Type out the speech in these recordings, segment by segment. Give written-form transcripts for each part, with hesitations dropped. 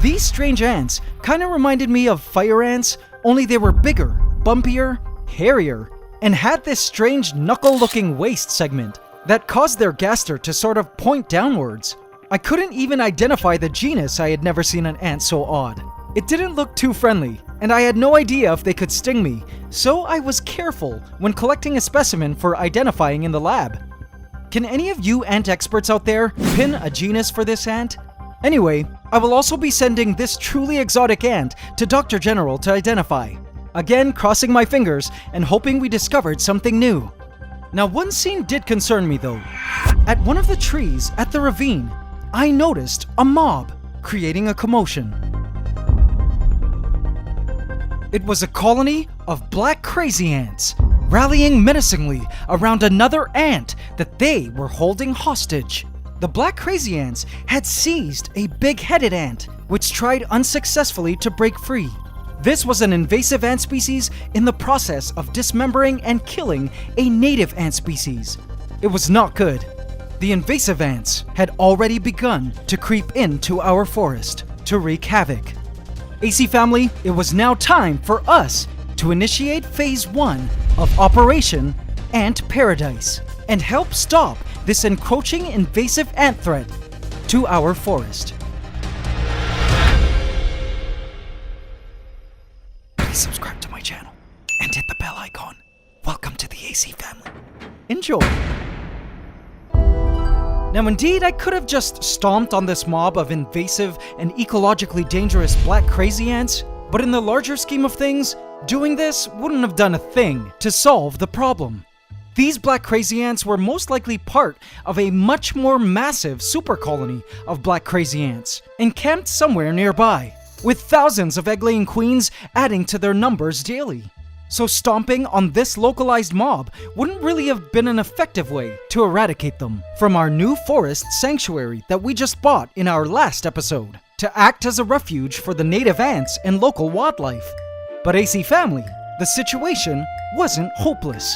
These strange ants kinda reminded me of fire ants, only they were bigger, bumpier, hairier, and had this strange knuckle-looking waist segment that caused their gaster to sort of point downwards. I couldn't even identify the genus. I had never seen an ant so odd. It didn't look too friendly, and I had no idea if they could sting me, so I was careful when collecting a specimen for identifying in the lab. Can any of you ant experts out there pin a genus for this ant? Anyway, I will also be sending this truly exotic ant to Dr. General to identify. Again, crossing my fingers and hoping we discovered something new. Now, one scene did concern me though. At one of the trees at the ravine, I noticed a mob creating a commotion. It was a colony of black crazy ants rallying menacingly around another ant that they were holding hostage. The black crazy ants had seized a big-headed ant, which tried unsuccessfully to break free. This was an invasive ant species in the process of dismembering and killing a native ant species. It was not good. The invasive ants had already begun to creep into our forest to wreak havoc. AC family, it was now time for us to initiate Phase 1 of Operation Ant Paradise and help stop this encroaching invasive ant threat to our forest. Please subscribe to my channel and hit the bell icon. Welcome to the AC family. Enjoy. Now indeed, I could have just stomped on this mob of invasive and ecologically dangerous black crazy ants, but in the larger scheme of things, doing this wouldn't have done a thing to solve the problem. These black crazy ants were most likely part of a much more massive super colony of black crazy ants, encamped somewhere nearby, with thousands of egg-laying queens adding to their numbers daily. So stomping on this localized mob wouldn't really have been an effective way to eradicate them from our new forest sanctuary that we just bought in our last episode, to act as a refuge for the native ants and local wildlife. But AC family, the situation wasn't hopeless.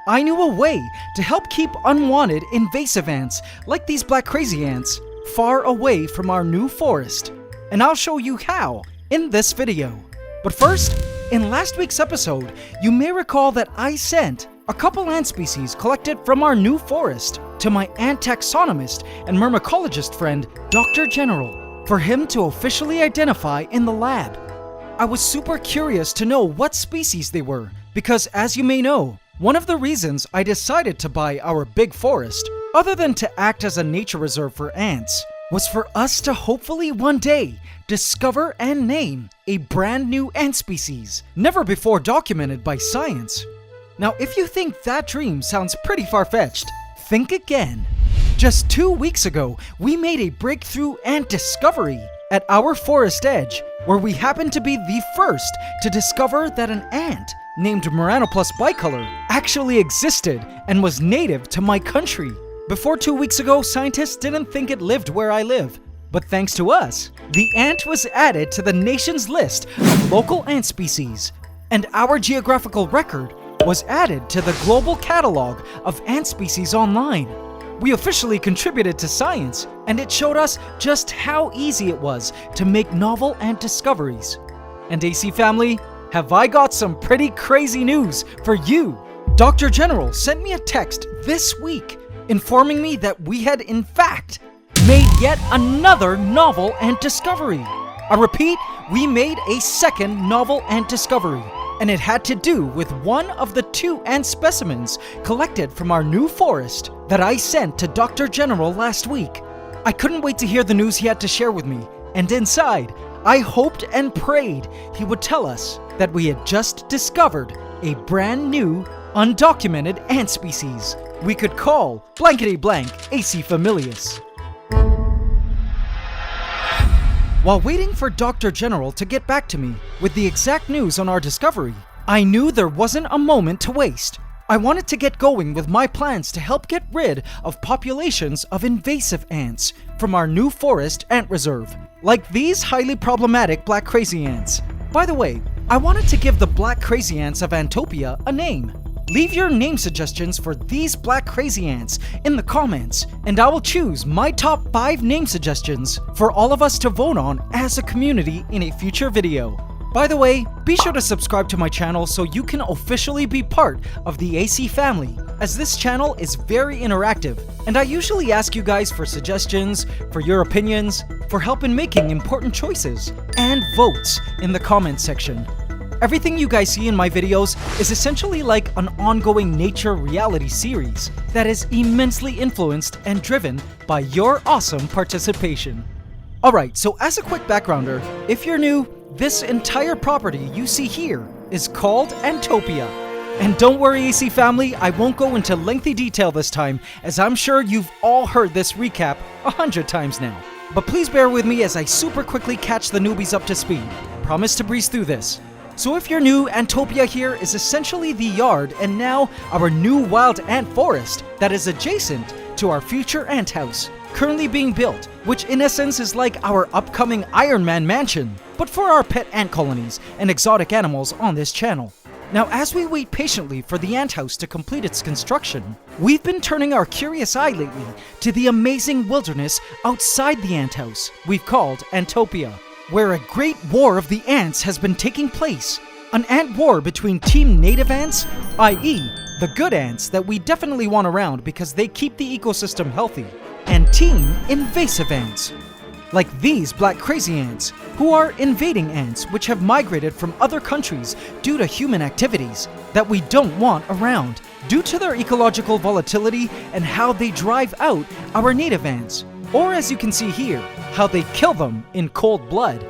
I knew a way to help keep unwanted invasive ants like these black crazy ants far away from our new forest, and I'll show you how in this video. But first, in last week's episode, you may recall that I sent a couple ant species collected from our new forest to my ant taxonomist and myrmecologist friend, Dr. General, for him to officially identify in the lab. I was super curious to know what species they were, because as you may know, one of the reasons I decided to buy our big forest, other than to act as a nature reserve for ants, was for us to hopefully one day discover and name a brand new ant species, never before documented by science. Now, if you think that dream sounds pretty far-fetched, think again. Just 2 weeks ago, we made a breakthrough ant discovery at our forest edge, where we happened to be the first to discover that an ant named Myrmecologist bicolor actually existed and was native to my country. Before 2 weeks ago, scientists didn't think it lived where I live. But thanks to us, the ant was added to the nation's list of local ant species, and our geographical record was added to the global catalog of ant species online. We officially contributed to science, and it showed us just how easy it was to make novel ant discoveries. And AC family, have I got some pretty crazy news for you? Dr. General sent me a text this week informing me that we had in fact made yet another novel ant discovery. I repeat, we made a second novel ant discovery, and it had to do with one of the 2 ant specimens collected from our new forest that I sent to Dr. General last week. I couldn't wait to hear the news he had to share with me, and inside, I hoped and prayed he would tell us that we had just discovered a brand new, undocumented ant species we could call blankety blank AC familius. While waiting for Dr. General to get back to me with the exact news on our discovery, I knew there wasn't a moment to waste. I wanted to get going with my plans to help get rid of populations of invasive ants from our new forest ant reserve, like these highly problematic black crazy ants. By the way, I wanted to give the black crazy ants of Antopia a name. Leave your name suggestions for these black crazy ants in the comments, and I will choose my top 5 name suggestions for all of us to vote on as a community in a future video. By the way, be sure to subscribe to my channel so you can officially be part of the AC family, as this channel is very interactive, and I usually ask you guys for suggestions, for your opinions, for help in making important choices, and votes in the comments section. Everything you guys see in my videos is essentially like an ongoing nature reality series that is immensely influenced and driven by your awesome participation. Alright, so as a quick backgrounder, if you're new, this entire property you see here is called Antopia. And don't worry AC family, I won't go into lengthy detail this time, as I'm sure you've all heard this recap 100 times now. But please bear with me as I super quickly catch the newbies up to speed. Promise to breeze through this. So if you're new, Antopia here is essentially the yard and now our new wild ant forest that is adjacent to our future ant house, currently being built, which in essence is like our upcoming Iron Man mansion, but for our pet ant colonies and exotic animals on this channel. Now as we wait patiently for the ant house to complete its construction, we've been turning our curious eye lately to the amazing wilderness outside the ant house we've called Antopia, where a great war of the ants has been taking place. An ant war between Team Native Ants, i.e. the good ants that we definitely want around because they keep the ecosystem healthy, and Team Invasive Ants, like these black crazy ants, who are invading ants which have migrated from other countries due to human activities that we don't want around, due to their ecological volatility and how they drive out our native ants, or as you can see here, how they kill them in cold blood.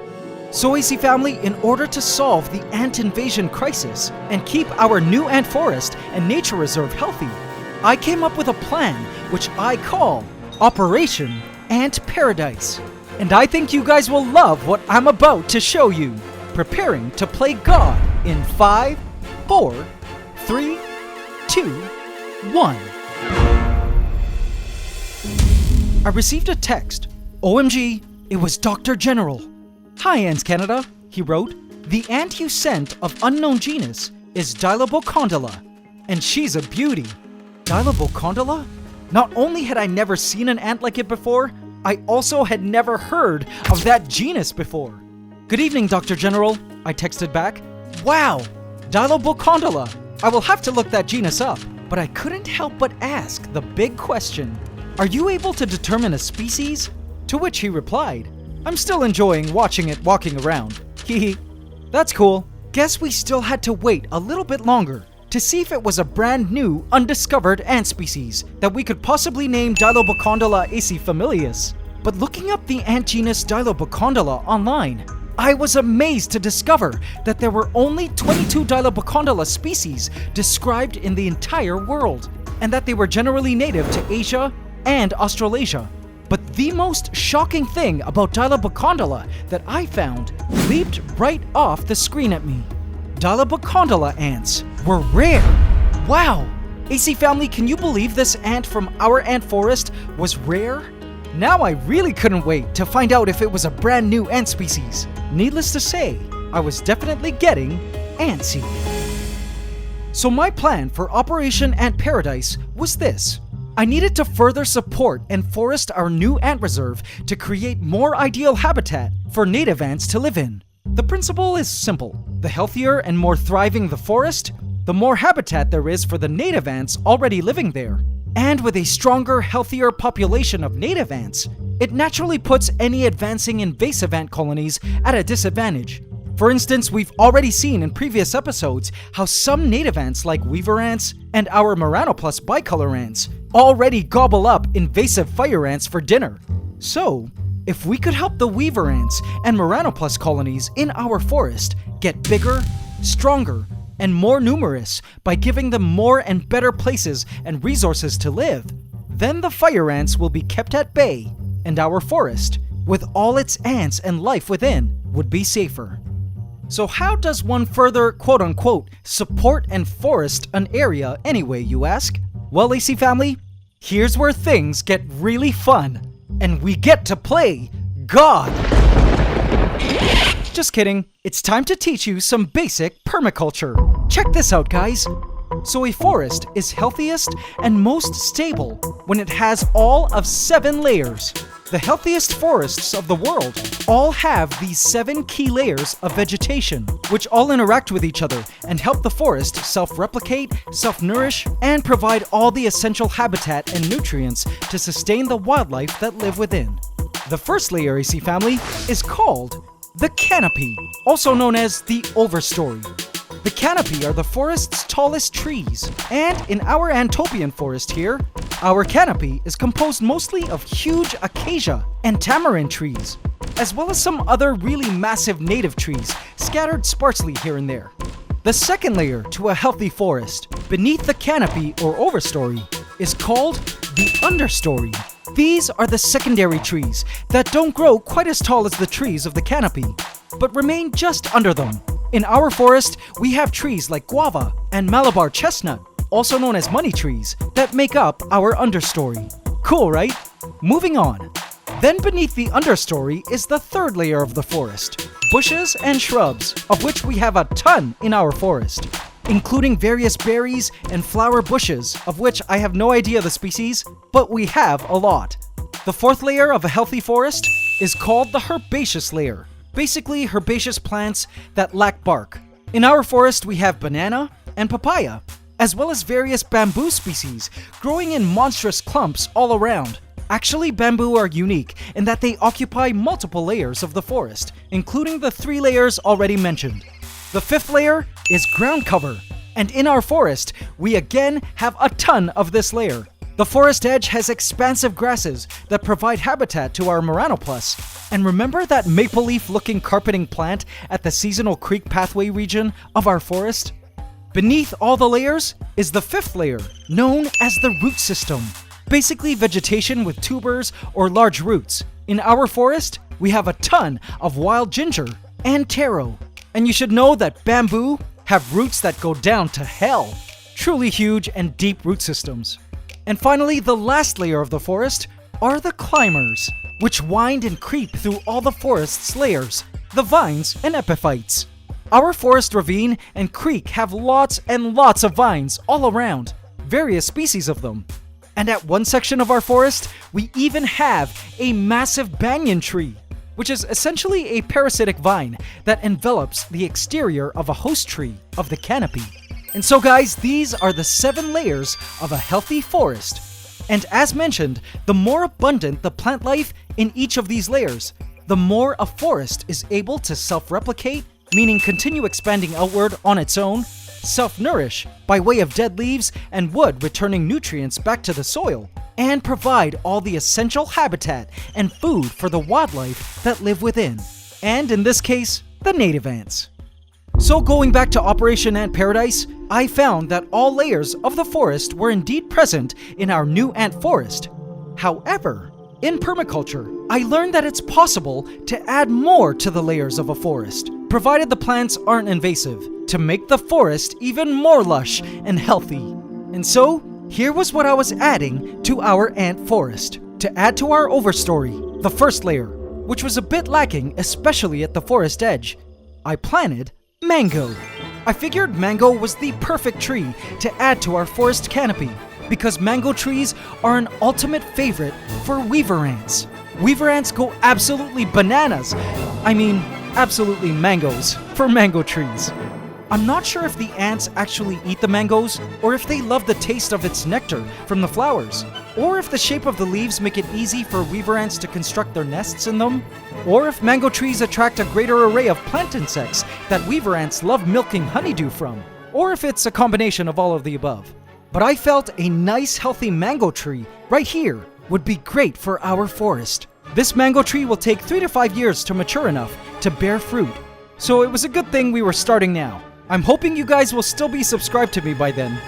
So AC family, in order to solve the ant invasion crisis and keep our new ant forest and nature reserve healthy, I came up with a plan which I call Operation Ant Paradise. And I think you guys will love what I'm about to show you. Preparing to play God in 5, 4, 3, 2, 1. I received a text. OMG, it was Dr. General. Hi AntsCanada, he wrote. The ant you sent of unknown genus is Dilobocondyla, and she's a beauty. Dilobocondyla? Not only had I never seen an ant like it before, I also had never heard of that genus before. Good evening, Dr. General, I texted back. Wow, Dilobocondyla. I will have to look that genus up, but I couldn't help but ask the big question. Are you able to determine a species? To which he replied, I'm still enjoying watching it walking around. Hehe. That's cool. Guess we still had to wait a little bit longer to see if it was a brand new, undiscovered ant species that we could possibly name Dilobocondyla acifamilius. But looking up the ant genus Dilobocondyla online, I was amazed to discover that there were only 22 Dilobocondyla species described in the entire world, and that they were generally native to Asia and Australasia. But the most shocking thing about Dilobocondyla that I found leaped right off the screen at me. Dilobocondyla ants were rare. Wow! AC family, can you believe this ant from our ant forest was rare? Now I really couldn't wait to find out if it was a brand new ant species. Needless to say, I was definitely getting antsy. So my plan for Operation Ant Paradise was this. I needed to further support and forest our new ant reserve to create more ideal habitat for native ants to live in. The principle is simple. The healthier and more thriving the forest, the more habitat there is for the native ants already living there. And with a stronger, healthier population of native ants, it naturally puts any advancing invasive ant colonies at a disadvantage. For instance, we've already seen in previous episodes how some native ants like weaver ants and our Myrmecologist bicolor ants already gobble up invasive fire ants for dinner. So, if we could help the weaver ants and Myrmecologist colonies in our forest get bigger, stronger, and more numerous by giving them more and better places and resources to live, then the fire ants will be kept at bay, and our forest, with all its ants and life within, would be safer. So how does one further, quote-unquote, support and forest an area anyway, you ask? Well, AC family, here's where things get really fun, and we get to play God! Just kidding, it's time to teach you some basic permaculture. Check this out, guys. So a forest is healthiest and most stable when it has all of 7 layers. The healthiest forests of the world all have these 7 key layers of vegetation, which all interact with each other and help the forest self-replicate, self-nourish, and provide all the essential habitat and nutrients to sustain the wildlife that live within. The first layer, AC family, is called the canopy, also known as the overstory. The canopy are the forest's tallest trees, and in our Antopian forest here, our canopy is composed mostly of huge acacia and tamarind trees, as well as some other really massive native trees scattered sparsely here and there. The second layer to a healthy forest, beneath the canopy or overstory, is called the understory. These are the secondary trees that don't grow quite as tall as the trees of the canopy, but remain just under them. In our forest, we have trees like guava and Malabar chestnut, also known as money trees, that make up our understory. Cool, right? Moving on. Then beneath the understory is the third layer of the forest, bushes and shrubs, of which we have a ton in our forest, including various berries and flower bushes, of which I have no idea the species, but we have a lot. The fourth layer of a healthy forest is called the herbaceous layer. Basically, herbaceous plants that lack bark. In our forest, we have banana and papaya, as well as various bamboo species growing in monstrous clumps all around. Actually, bamboo are unique in that they occupy multiple layers of the forest, including the 3 layers already mentioned. The fifth layer is ground cover, and in our forest, we again have a ton of this layer. The forest edge has expansive grasses that provide habitat to our Myrmecologist. And remember that maple leaf looking carpeting plant at the seasonal creek pathway region of our forest? Beneath all the layers is the fifth layer, known as the root system. Basically vegetation with tubers or large roots. In our forest, we have a ton of wild ginger and taro. And you should know that bamboo have roots that go down to hell. Truly huge and deep root systems. And finally, the last layer of the forest are the climbers, which wind and creep through all the forest's layers, the vines and epiphytes. Our forest ravine and creek have lots and lots of vines all around, various species of them. And at one section of our forest, we even have a massive banyan tree, which is essentially a parasitic vine that envelops the exterior of a host tree of the canopy. And so guys, these are the 7 layers of a healthy forest. And as mentioned, the more abundant the plant life in each of these layers, the more a forest is able to self-replicate, meaning continue expanding outward on its own, self-nourish by way of dead leaves and wood returning nutrients back to the soil, and provide all the essential habitat and food for the wildlife that live within, and in this case, the native ants. So going back to Operation Ant Paradise, I found that all layers of the forest were indeed present in our new ant forest. However, in permaculture, I learned that it's possible to add more to the layers of a forest, provided the plants aren't invasive, to make the forest even more lush and healthy. And so, here was what I was adding to our ant forest. To add to our overstory, the first layer, which was a bit lacking, especially at the forest edge, I planted mango. I figured mango was the perfect tree to add to our forest canopy because mango trees are an ultimate favorite for weaver ants. Weaver ants go absolutely bananas. I mean, absolutely mangoes for mango trees. I'm not sure if the ants actually eat the mangoes, or if they love the taste of its nectar from the flowers, or if the shape of the leaves make it easy for weaver ants to construct their nests in them, or if mango trees attract a greater array of plant insects that weaver ants love milking honeydew from, or if it's a combination of all of the above. But I felt a nice healthy mango tree right here would be great for our forest. This mango tree will take 3 to 5 years to mature enough to bear fruit, so it was a good thing we were starting now. I'm hoping you guys will still be subscribed to me by then.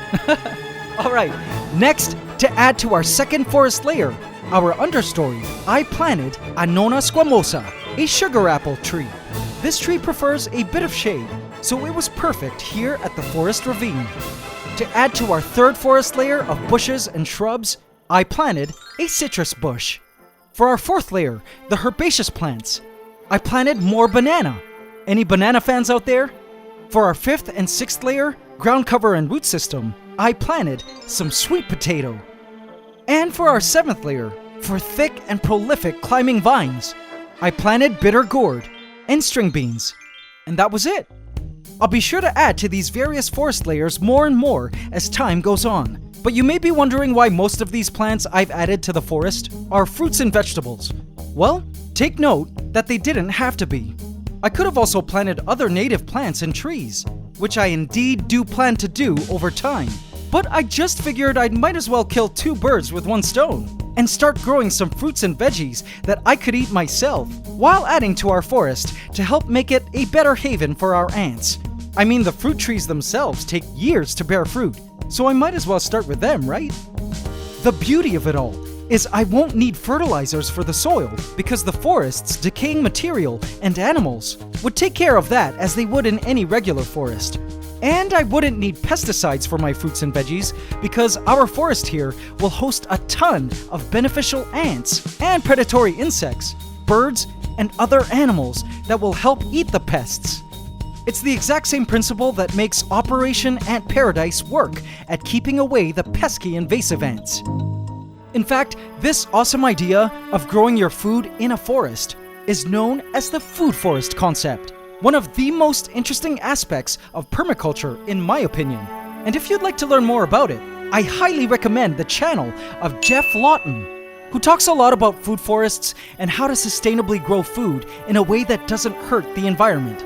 Alright, next, to add to our second forest layer, our understory, I planted Annona squamosa, a sugar apple tree. This tree prefers a bit of shade, so it was perfect here at the forest ravine. To add to our third forest layer of bushes and shrubs, I planted a citrus bush. For our fourth layer, the herbaceous plants, I planted more banana. Any banana fans out there? For our fifth and sixth layer, ground cover and root system, I planted some sweet potato. And for our 7th layer, for thick and prolific climbing vines, I planted bitter gourd and string beans. And that was it. I'll be sure to add to these various forest layers more and more as time goes on. But you may be wondering why most of these plants I've added to the forest are fruits and vegetables. Well, take note that they didn't have to be. I could have also planted other native plants and trees, which I indeed do plan to do over time. But I just figured I might as well kill 2 birds with 1 stone and start growing some fruits and veggies that I could eat myself while adding to our forest to help make it a better haven for our ants. I mean, the fruit trees themselves take years to bear fruit, so I might as well start with them, right? The beauty of it all is I won't need fertilizers for the soil because the forest's decaying material and animals would take care of that as they would in any regular forest. And I wouldn't need pesticides for my fruits and veggies because our forest here will host a ton of beneficial ants and predatory insects, birds, and other animals that will help eat the pests. It's the exact same principle that makes Operation Ant Paradise work at keeping away the pesky invasive ants. In fact, this awesome idea of growing your food in a forest is known as the food forest concept, one of the most interesting aspects of permaculture in my opinion. And if you'd like to learn more about it, I highly recommend the channel of Jeff Lawton, who talks a lot about food forests and how to sustainably grow food in a way that doesn't hurt the environment.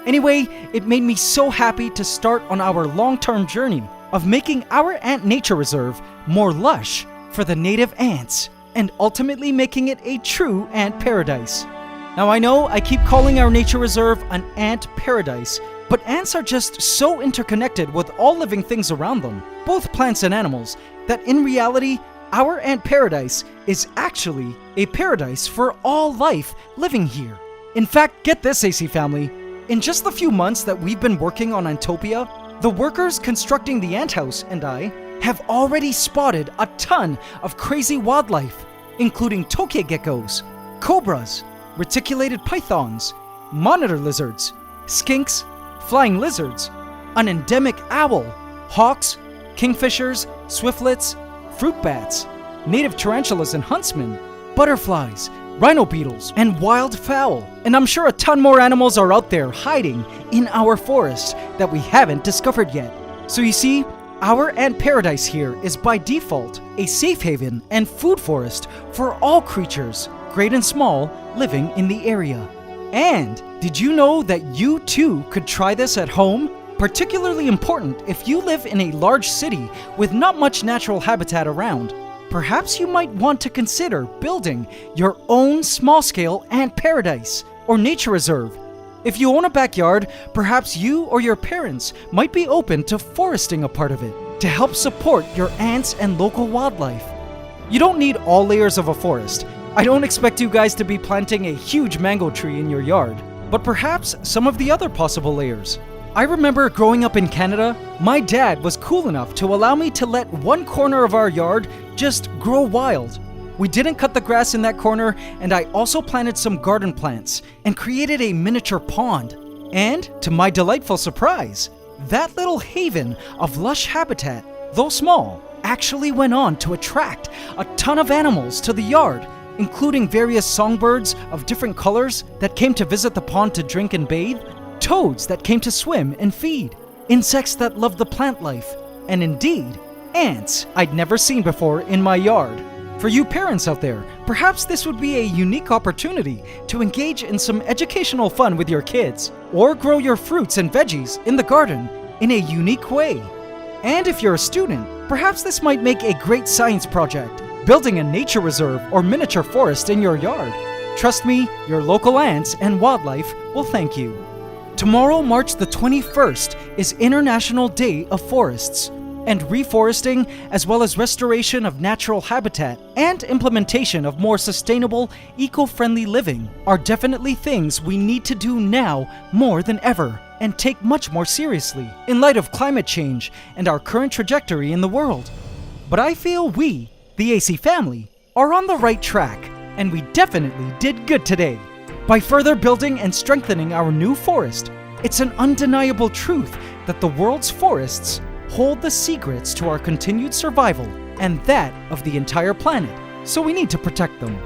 Anyway, it made me so happy to start on our long-term journey of making our ant nature reserve more lush for the native ants and ultimately making it a true ant paradise. Now I know I keep calling our nature reserve an ant paradise, but ants are just so interconnected with all living things around them, both plants and animals, that in reality, our ant paradise is actually a paradise for all life living here. In fact, get this, AC family. In just the few months that we've been working on Antopia, the workers constructing the ant house and I have already spotted a ton of crazy wildlife, including tokay geckos, cobras, reticulated pythons, monitor lizards, skinks, flying lizards, an endemic owl, hawks, kingfishers, swiftlets, fruit bats, native tarantulas and huntsmen, butterflies, rhino beetles, and wild fowl. And I'm sure a ton more animals are out there hiding in our forest that we haven't discovered yet. So you see, our ant paradise here is by default a safe haven and food forest for all creatures, great and small, living in the area. And did you know that you too could try this at home? Particularly important if you live in a large city with not much natural habitat around. Perhaps you might want to consider building your own small-scale ant paradise or nature reserve. If you own a backyard, perhaps you or your parents might be open to foresting a part of it to help support your ants and local wildlife. You don't need all layers of a forest. I don't expect you guys to be planting a huge mango tree in your yard, but perhaps some of the other possible layers. I remember growing up in Canada, my dad was cool enough to allow me to let one corner of our yard just grow wild. We didn't cut the grass in that corner, and I also planted some garden plants and created a miniature pond. And, to my delightful surprise, that little haven of lush habitat, though small, actually went on to attract a ton of animals to the yard, including various songbirds of different colors that came to visit the pond to drink and bathe, toads that came to swim and feed, insects that loved the plant life, and indeed, ants I'd never seen before in my yard. For you parents out there, perhaps this would be a unique opportunity to engage in some educational fun with your kids, or grow your fruits and veggies in the garden in a unique way. And if you're a student, perhaps this might make a great science project, building a nature reserve or miniature forest in your yard. Trust me, your local ants and wildlife will thank you. Tomorrow, March the 21st, is International Day of Forests, and reforesting, as well as restoration of natural habitat and implementation of more sustainable, eco-friendly living are definitely things we need to do now more than ever and take much more seriously in light of climate change and our current trajectory in the world. But I feel we, the AC family, are on the right track, and we definitely did good today. By further building and strengthening our new forest, it's an undeniable truth that the world's forests hold the secrets to our continued survival and that of the entire planet, so we need to protect them.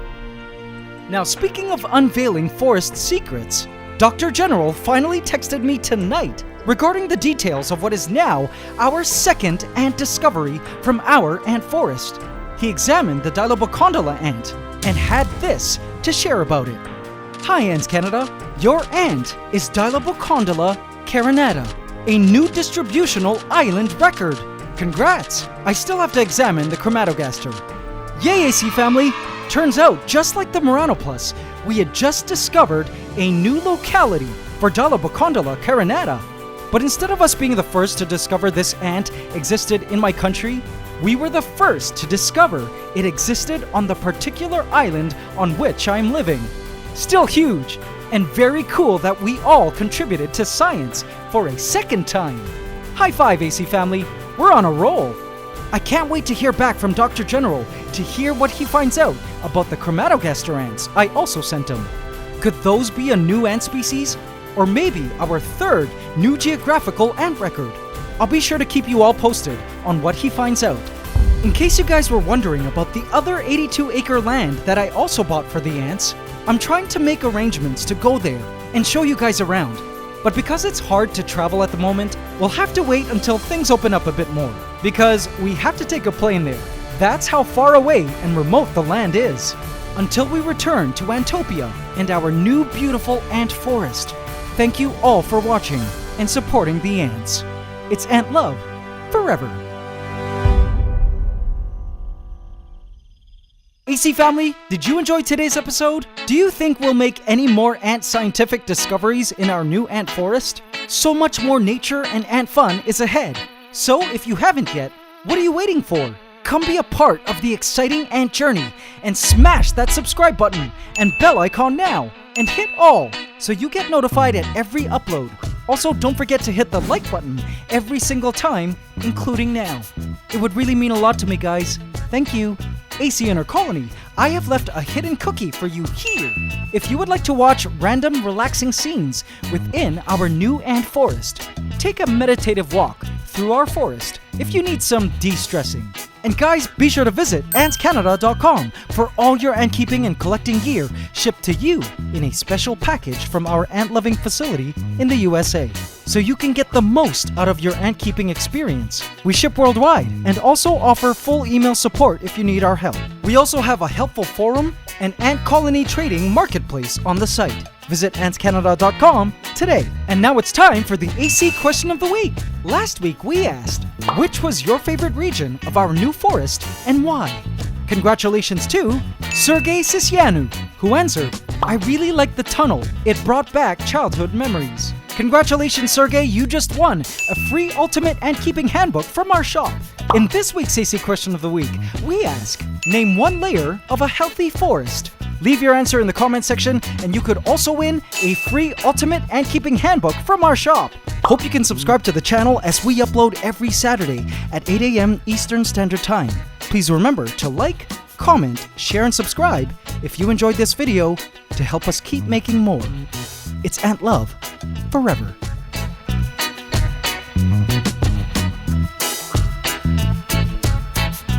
Now, speaking of unveiling forest secrets, Dr. General finally texted me tonight regarding the details of what is now our second ant discovery from our ant forest. He examined the Dilobocondyla ant and had this to share about it. Hi AntsCanada, your ant is Dilobocondyla carinata, a new distributional island record. Congrats! I still have to examine the chromatogaster. Yay AC family! Turns out, just like the Myrmecologist, we had just discovered a new locality for Dilobocondyla carinata. But instead of us being the first to discover this ant existed in my country, we were the first to discover it existed on the particular island on which I'm living. Still huge, and very cool that we all contributed to science for a second time. High five, AC family, we're on a roll. I can't wait to hear back from Dr. General to hear what he finds out about the chromatogaster ants I also sent him. Could those be a new ant species? Or maybe our third new geographical ant record? I'll be sure to keep you all posted on what he finds out. In case you guys were wondering about the other 82-acre land that I also bought for the ants, I'm trying to make arrangements to go there and show you guys around. But because it's hard to travel at the moment, we'll have to wait until things open up a bit more, because we have to take a plane there. That's how far away and remote the land is. Until we return to Antopia and our new beautiful ant forest. Thank you all for watching and supporting the ants. It's Ant Love forever. AC family, did you enjoy today's episode? Do you think we'll make any more ant scientific discoveries in our new ant forest? So much more nature and ant fun is ahead. So if you haven't yet, what are you waiting for? Come be a part of the exciting ant journey and smash that subscribe button and bell icon now and hit all so you get notified at every upload. Also, don't forget to hit the like button every single time, including now. It would really mean a lot to me, guys. Thank you. AC in our colony, I have left a hidden cookie for you here. If you would like to watch random relaxing scenes within our new ant forest, take a meditative walk through our forest if you need some de-stressing. And guys, be sure to visit AntsCanada.com for all your ant keeping and collecting gear shipped to you in a special package from our ant-loving facility in the USA, so you can get the most out of your ant keeping experience. We ship worldwide and also offer full email support if you need our help. We also have a helpful forum and ant colony trading marketplace on the site. Visit AntsCanada.com today. And now it's time for the AC question of the week. Last week we asked, which was your favorite region of our new forest and why? Congratulations to Sergei Sisianu, who answered, I really liked the tunnel. It brought back childhood memories. Congratulations, Sergey, you just won a free ultimate ant-keeping handbook from our shop. In this week's AC question of the week, we ask, name one layer of a healthy forest. Leave your answer in the comment section, and you could also win a free ultimate ant-keeping handbook from our shop. Hope you can subscribe to the channel as we upload every Saturday at 8 a.m. Eastern Standard Time. Please remember to like, comment, share, and subscribe if you enjoyed this video to help us keep making more. It's Ant Love forever.